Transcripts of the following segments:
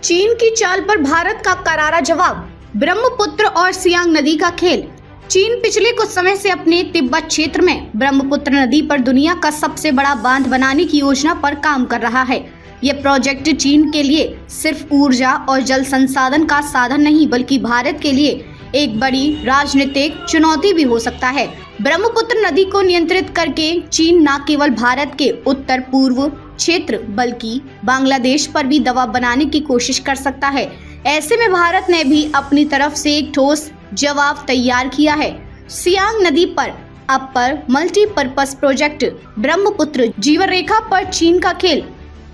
चीन की चाल पर भारत का करारा जवाब। ब्रह्मपुत्र और सियांग नदी का खेल। चीन पिछले कुछ समय से अपने तिब्बत क्षेत्र में ब्रह्मपुत्र नदी पर दुनिया का सबसे बड़ा बांध बनाने की योजना पर काम कर रहा है। यह प्रोजेक्ट चीन के लिए सिर्फ ऊर्जा और जल संसाधन का साधन नहीं बल्कि भारत के लिए एक बड़ी राजनीतिक चुनौती भी हो सकता है। ब्रह्मपुत्र नदी को नियंत्रित करके चीन न केवल भारत के उत्तर पूर्व क्षेत्र बल्कि बांग्लादेश पर भी दबाव बनाने की कोशिश कर सकता है। ऐसे में भारत ने भी अपनी तरफ से एक ठोस जवाब तैयार किया है। सियांग नदी पर अपर मल्टीपर्पज प्रोजेक्ट ब्रह्मपुत्र जीवन रेखा पर चीन का खेल।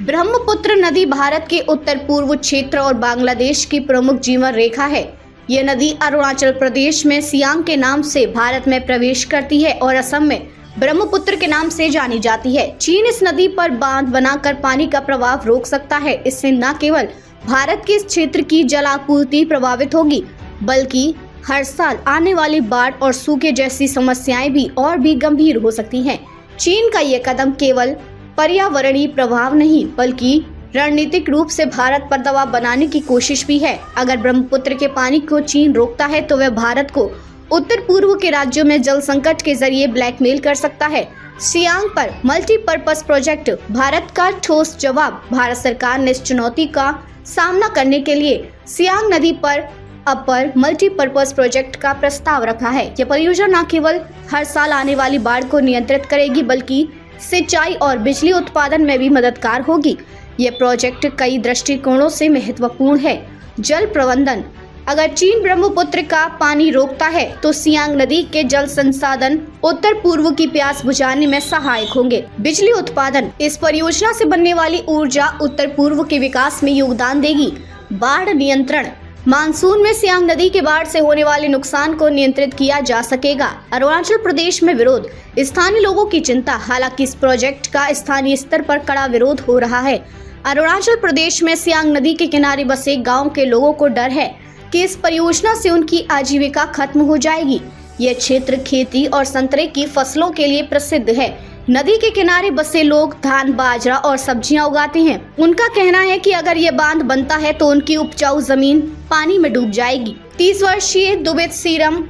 ब्रह्मपुत्र नदी भारत के उत्तर पूर्व क्षेत्र और बांग्लादेश की प्रमुख जीवन रेखा है। यह नदी अरुणाचल प्रदेश में सियांग के नाम से भारत में प्रवेश करती है और असम में ब्रह्मपुत्र के नाम से जानी जाती है। चीन इस नदी पर बांध बनाकर पानी का प्रवाह रोक सकता है। इससे न केवल भारत के इस क्षेत्र की जलापूर्ति प्रभावित होगी बल्कि हर साल आने वाली बाढ़ और सूखे जैसी समस्याएं भी और भी गंभीर हो सकती हैं। चीन का यह कदम केवल पर्यावरणीय प्रभाव नहीं बल्कि रणनीतिक रूप से भारत पर दबाव बनाने की कोशिश भी है। अगर ब्रह्मपुत्र के पानी को चीन रोकता है तो वह भारत को उत्तर पूर्व के राज्यों में जल संकट के जरिए ब्लैकमेल कर सकता है। सियांग पर मल्टीपर्पज प्रोजेक्ट भारत का ठोस जवाब। भारत सरकार ने इस चुनौती का सामना करने के लिए सियांग नदी पर अपर मल्टीपर्पज प्रोजेक्ट का प्रस्ताव रखा है। यह परियोजना न केवल हर साल आने वाली बाढ़ को नियंत्रित करेगी बल्कि सिंचाई और बिजली उत्पादन में भी मददगार होगी। यह प्रोजेक्ट कई दृष्टिकोणों से महत्वपूर्ण है। जल प्रबंधन। अगर चीन ब्रह्मपुत्र का पानी रोकता है तो सियांग नदी के जल संसाधन उत्तर पूर्व की प्यास बुझाने में सहायक होंगे। बिजली उत्पादन। इस परियोजना से बनने वाली ऊर्जा उत्तर पूर्व के विकास में योगदान देगी। बाढ़ नियंत्रण। मानसून में सियांग नदी के बाढ़ से होने वाले नुकसान को नियंत्रित किया जा सकेगा। अरुणाचल प्रदेश में विरोध। स्थानीय लोगों की चिंता। हालांकि इस प्रोजेक्ट का स्थानीय स्तर पर कड़ा विरोध हो रहा है। अरुणाचल प्रदेश में सियांग नदी के किनारे बसे गांव के लोगों को डर है कि इस परियोजना से उनकी आजीविका खत्म हो जाएगी। यह क्षेत्र खेती और संतरे की फसलों के लिए प्रसिद्ध है। नदी के किनारे बसे लोग धान, बाजरा और सब्जियां उगाते हैं। उनका कहना है कि अगर ये बांध बनता है तो उनकी उपजाऊ जमीन पानी में डूब जाएगी। 30 वर्षीय दुबेत सीरम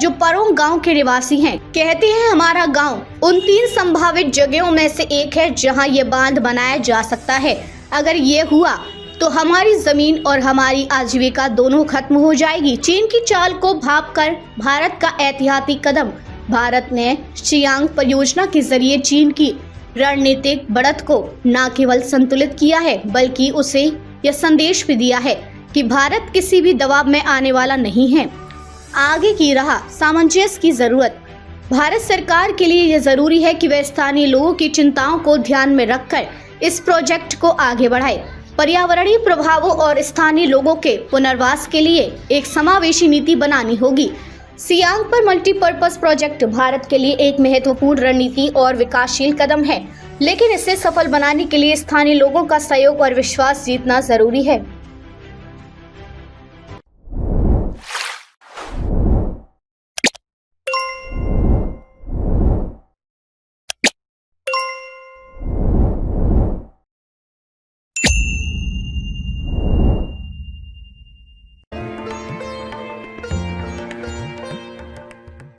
जो परोंग गांव के निवासी हैं, कहते हैं हमारा गांव उन 3 संभावित जगहों में से एक है जहां ये बांध बनाया जा सकता है। अगर ये हुआ तो हमारी जमीन और हमारी आजीविका दोनों खत्म हो जाएगी। चीन की चाल को भांपकर भारत का ऐतिहासिक कदम। भारत ने सियांग परियोजना के जरिए चीन की रणनीतिक बढ़त को न केवल संतुलित किया है बल्कि उसे यह संदेश भी दिया है कि भारत किसी भी दबाव में आने वाला नहीं है। आगे की राह। सामंजस्य की जरूरत। भारत सरकार के लिए यह जरूरी है कि वह स्थानीय लोगों की चिंताओं को ध्यान में रखकर इस प्रोजेक्ट को आगे बढ़ाए। पर्यावरणीय प्रभावों और स्थानीय लोगों के पुनर्वास के लिए एक समावेशी नीति बनानी होगी। सियांग पर मल्टीपर्पज प्रोजेक्ट भारत के लिए एक महत्वपूर्ण रणनीति और विकासशील कदम है, लेकिन इसे सफल बनाने के लिए स्थानीय लोगों का सहयोग और विश्वास जीतना जरूरी है।